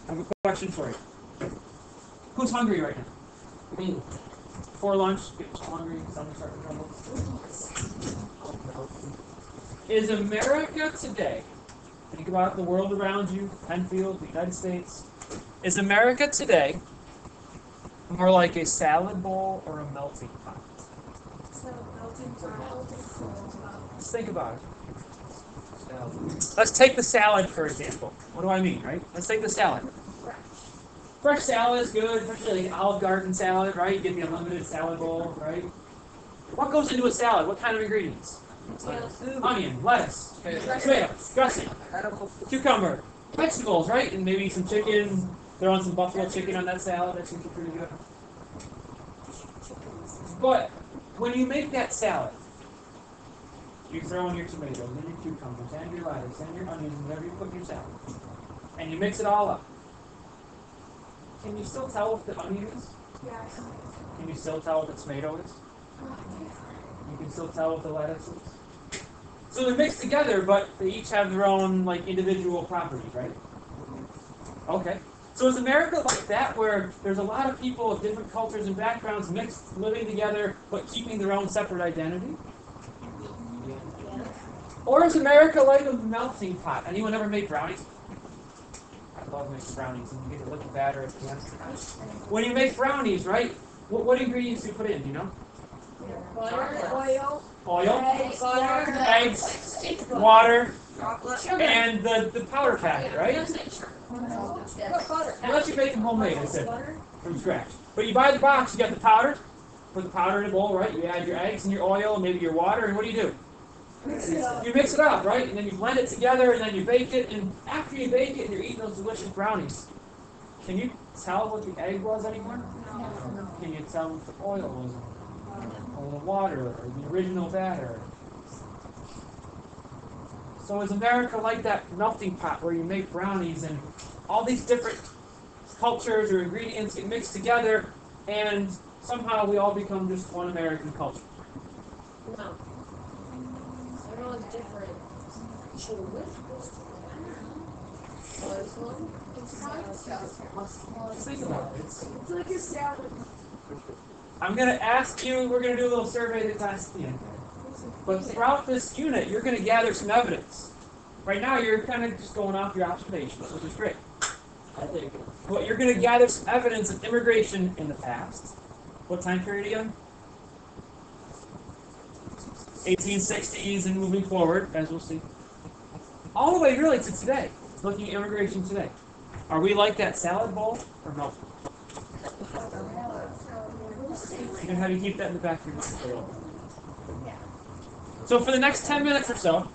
I have a question for you. Who's hungry right now? Me. Before lunch, get hungry, stomach starting to trouble. Is America today, think about the world around you, Penfield, the United States, is America today more like a salad bowl or a melting pot? Let's think about it. Let's take the salad, for example. What do I mean, right? Let's take the salad. Fresh salad is good, especially like Olive Garden salad, right? You get the unlimited salad bowl, right? What goes into a salad? What kind of ingredients? Onion, lettuce, tomatoes, dressing, cucumber, vegetables, right? And maybe some chicken. Throw on some buffalo chicken on that salad. That seems pretty good. But when you make that salad, you throw in your tomatoes and your cucumbers and your lettuce and your onions and whatever you put in your salad. And you mix it all up. Can you still tell what the onion is? Yes. Can you still tell what the tomato is? You can still tell what the lettuce is? So they're mixed together, but they each have their own like individual properties, right? Okay. So is America like that, where there's a lot of people of different cultures and backgrounds mixed, living together, but keeping their own separate identity? Or is America like a melting pot? Anyone ever made brownies? I love making brownies, and you get a little batter at the end. When you make brownies, right? What ingredients do you put in? Do you know? Butter, Oil, eggs, water, sugar, and the powder packet, right? Unless you make them homemade, I said, from scratch. But you buy the box, you got the powder. Put the powder in a bowl, right? You add your eggs and your oil and maybe your water, and what do? You mix it up, right? And then you blend it together, and then you bake it. And after you bake it, and you're eating those delicious brownies. Can you tell what the egg was anymore? No. Can you tell what the oil was? Or the water, or the original batter? So is America like that melting pot where you make brownies and all these different cultures or ingredients get mixed together, and somehow we all become just one American culture? No. Everyone's different. Think about it. It's like a salad. I'm going to ask you, we're going to do a little survey that's at the end. But throughout this unit, you're going to gather some evidence. Right now, you're kind of just going off your observations, which is great. I think. But you're going to gather some evidence of immigration in the past. What time period again? 1860s and moving forward, as we'll see. All the way really to today, looking at immigration today. Are we like that salad bowl or no? You can have you keep that in the back of your mind. So for the next 10 minutes or so,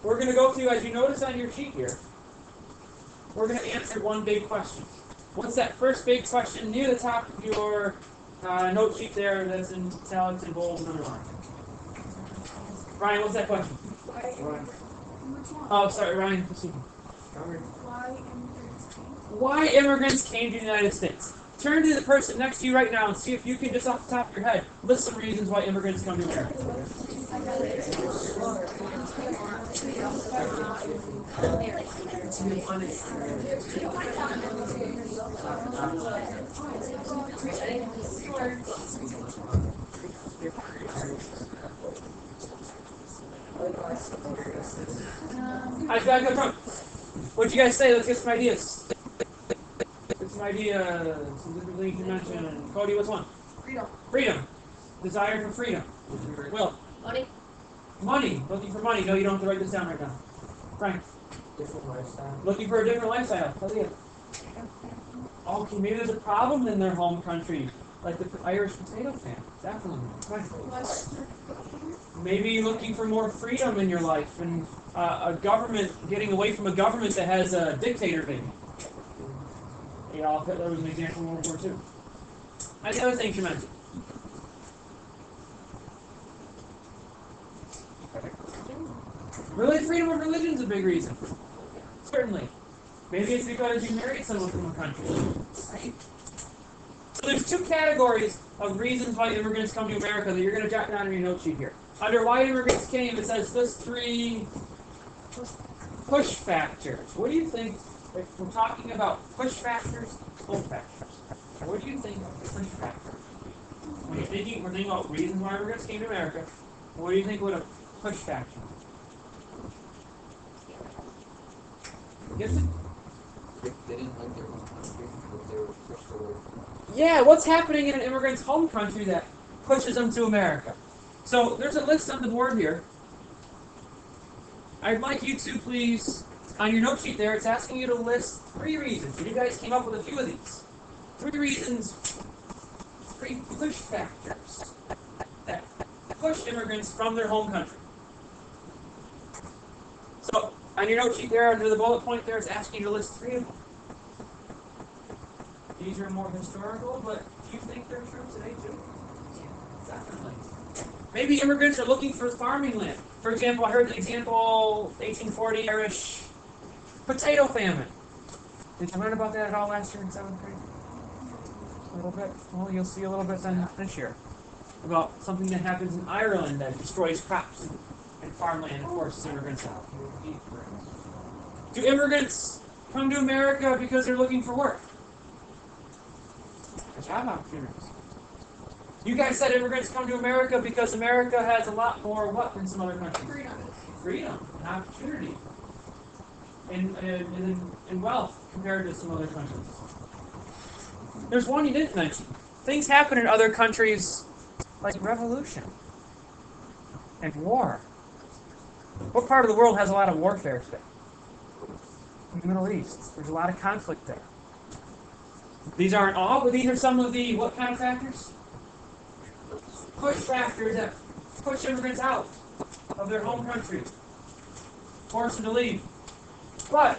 we're going to go through, as you notice on your sheet here, we're going to answer one big question. What's that first big question near the top of your note sheet there that's in italics and bold and underlined? Ryan, what's that question? Oh, sorry, Ryan. Why immigrants came to the United States? Turn to the person next to you right now and see if you can, just off the top of your head, list some reasons why immigrants come to America. Alright, back up front. What'd you guys say? Let's get some ideas. Get some ideas. Some different things you mentioned. Cody, what's one? Freedom. Desire for freedom. Will. Money. Looking for money. No, you don't have to write this down right now. Frank. Different lifestyle. Looking for a different lifestyle. Tell you. Okay, maybe there's a problem in their home country, like the Irish potato fan. Definitely. Frank. Maybe looking for more freedom in your life and a government, getting away from a government that has a dictator baby. Adolf Hitler was an example in World War II. That's the other thing you mentioned. Really, freedom of religion is a big reason. Certainly. Maybe it's because you married someone from a country. Right? So there's two categories of reasons why immigrants come to America that you're going to jot down in your note sheet here. Under why immigrants came, it says list 3 push factors. What do you think if we're talking about push factors, pull factors, what do you think of push factors? When we're thinking about reasons why immigrants came to America, what do you think would a push factor? Yes. They didn't like their own country, but they were pushed away. Yeah, what's happening in an immigrant's home country that pushes them to America? So there's a list on the board here. I'd like you to please, on your note sheet there, it's asking you to list 3 reasons. You guys came up with a few of these. 3 reasons, 3 push factors that push immigrants from their home country. So on your note sheet there, under the bullet point there, it's asking you to list 3 of them. These are more historical, but do you think they're true today too? Definitely. Maybe immigrants are looking for farming land. For example, I heard the example 1840 Irish potato famine. Did you learn about that at all last year in 7th grade? A little bit. Well, you'll see a little bit then this year about something that happens in Ireland that destroys crops and farmland and forces immigrants out. Do immigrants come to America because they're looking for work? Job opportunities. You guys said immigrants come to America because America has a lot more what than some other countries? Freedom and opportunity. And wealth compared to some other countries. There's one you didn't mention. Things happen in other countries like revolution and war. What part of the world has a lot of warfare today? In the Middle East. There's a lot of conflict there. These aren't all, but these are some of the what kind of factors? Push factors that push immigrants out of their home country. Force them to leave. But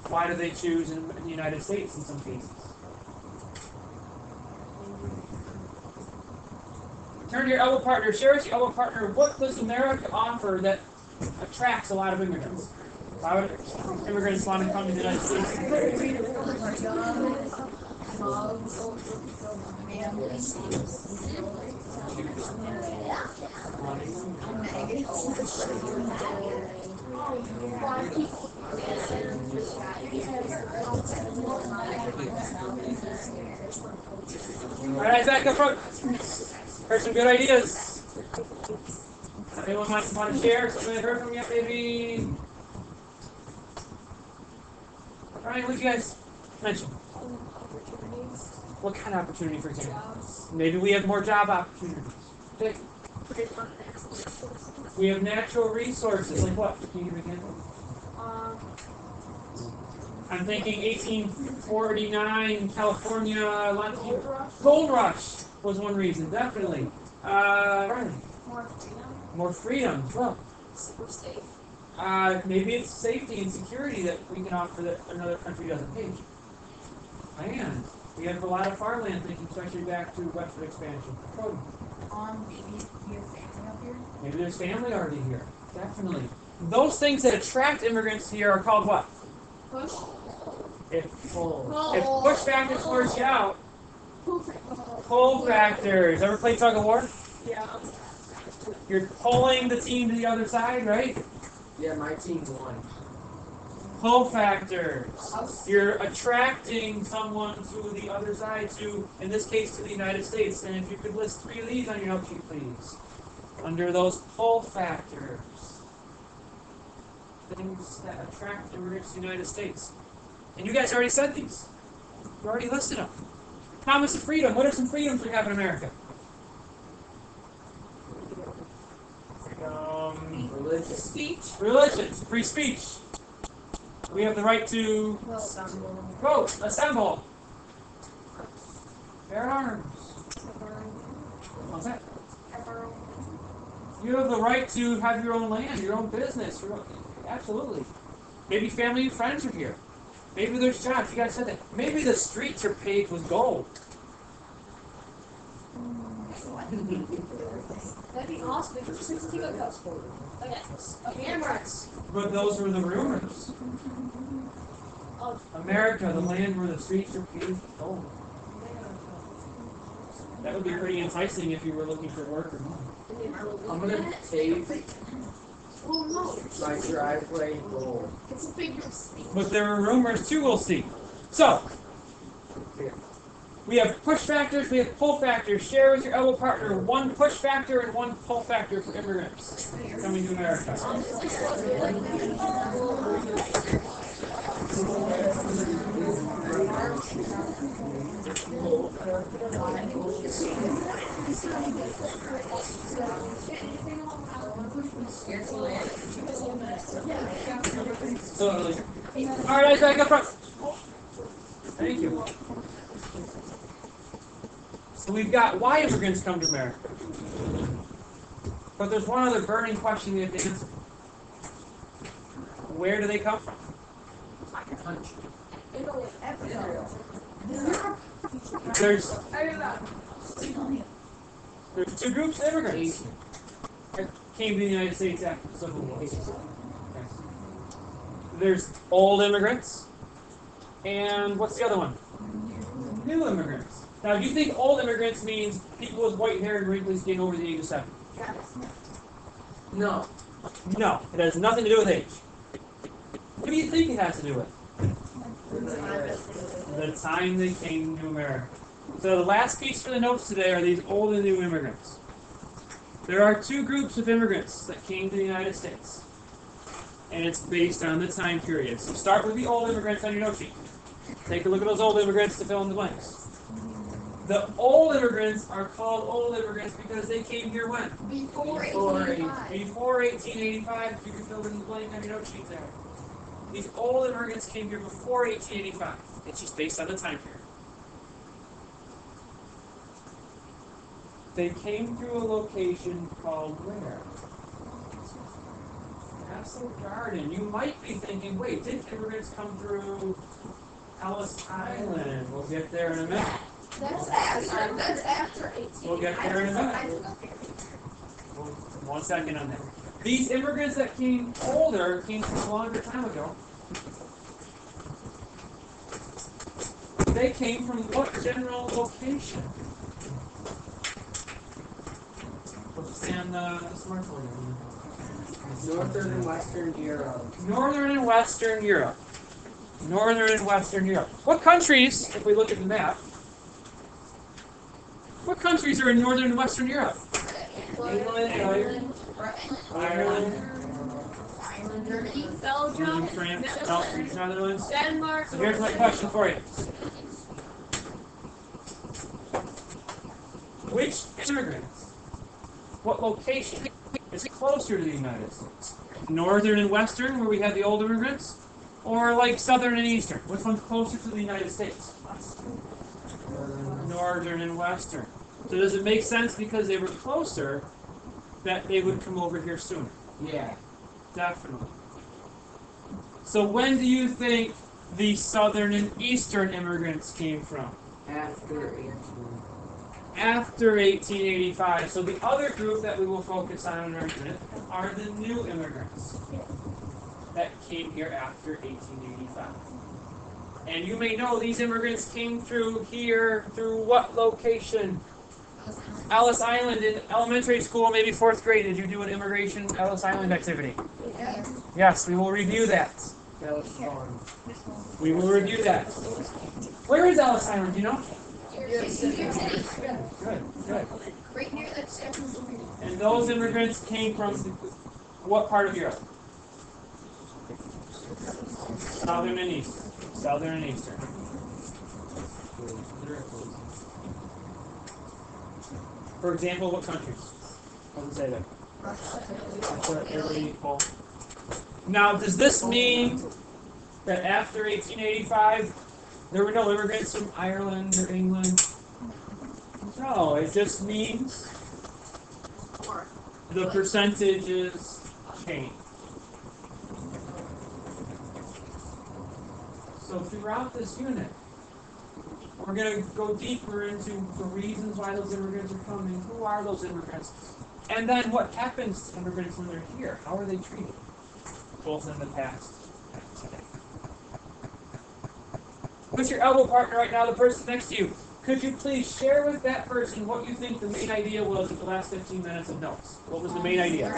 why do they choose in the United States in some cases? Turn to your elbow partner. Share with your elbow partner, what does America offer that attracts a lot of immigrants? Why would immigrants want to come to the United States? Alright, back up front. Heard some good ideas. Anyone want to share something I heard from you? Maybe. Alright, what did you guys mention? What kind of opportunity, for example? Maybe we have more job opportunities. Okay. We have natural resources. Like what? Can you give me an example? I'm thinking 1849 California Gold Rush was one reason, definitely. More freedom. Well, maybe it's safety and security that we can offer that another country doesn't take. Land. We have a lot of farmland, thinking especially back to westward expansion. Maybe you have family up here? Maybe there's family already here. Definitely. Those things that attract immigrants here are called what? Push. If push factors force you out, pull factors. Ever played tug of war? Yeah. You're pulling the team to the other side, right? Yeah, my team won. Pull factors. You're attracting someone to the other side, to, in this case, to the United States. And if you could list 3 of these on your note sheet, please. Under those pull factors. Things that attract immigrants to the United States. And you guys already said these. You already listed them. Promise of freedom. What are some freedoms we have in America? Religion. Speech. Religion. Free speech. We have the right to vote, assemble, bear arms. What's that? You have the right to have your own land, your own business. Absolutely. Maybe family and friends are here. Maybe there's jobs. You guys said that. Maybe the streets are paved with gold. That'd be awesome. If you just take a cameras. But those were the rumors. America, the land where the streets are paved with gold. That would be pretty enticing if you were looking for work or money. I'm gonna pave Well, no. My driveway goal. It's a bigger state. But there are rumors too, we'll see. So, we have push factors, we have pull factors. Share with your elbow partner one push factor and one pull factor for immigrants coming to America. Totally. All right, back up front. Thank you. So we've got why immigrants come to America. But there's one other burning question we have to answer. Where do they come from? There's two groups of immigrants that came to the United States after the Civil War. Okay. There's old immigrants, and what's the other one? New immigrants. Now, do you think old immigrants means people with white hair and wrinkly skin over the age of 7? No. No, it has nothing to do with age. What do you think it has to do with? The time they came to America. So the last piece for the notes today are these old and new immigrants. There are two groups of immigrants that came to the United States. And it's based on the time period. So start with the old immigrants on your note sheet. Take a look at those old immigrants to fill in the blanks. The old immigrants are called old immigrants because they came here when? Before Before 1885. 1885. You can fill in the blank on your note sheet there. These old immigrants came here before 1885. It's just based on the time period. They came through a location called where? Castle Garden. You might be thinking, wait, did immigrants come through Ellis Island? We'll get there in a minute. That's after 18. We'll get there in a minute. One second on that. These immigrants that came older came from a longer time ago. They came from what general location? And smartphone. Northern and Western Europe. Northern and Western Europe. Northern and Western Europe. What countries, if we look at the map, what countries are in Northern and Western Europe? England, Ireland, Germany, Belgium, France, no, Netherlands. Denmark. So here's my question for you. Which immigrants, what location is closer to the United States? Northern and Western, where we have the old immigrants? Or like Southern and Eastern? Which one's closer to the United States? Northern and Western. So does it make sense because they were closer that they would come over here sooner? yeah. Definitely. So when do you think the Southern and Eastern immigrants came from? After 18. After 1885. So the other group that we will focus on in our minute are the new immigrants that came here after 1885. And you may know these immigrants came through here, through what location? Ellis Island in elementary school, maybe 4th grade. Did you do an immigration Ellis Island activity? Yes, we will review that. That was fun. We will review that. Where is Ellis Island, do you know? Good. Good, good. Right near that statue. And those immigrants came from what part of Europe? Southern and Eastern. Southern and Eastern. For example, what countries? What does it say there? Russia, Italy, Poland. Now, does this mean that after 1885, there were no immigrants from Ireland or England? No, it just means the percentages change. So throughout this unit, we're going to go deeper into the reasons why those immigrants are coming. Who are those immigrants? And then what happens to immigrants when they're here? How are they treated? Both in the past and today. What's your elbow partner right now, the person next to you? Could you please share with that person what you think the main idea was of the last 15 minutes of notes? What was the main idea?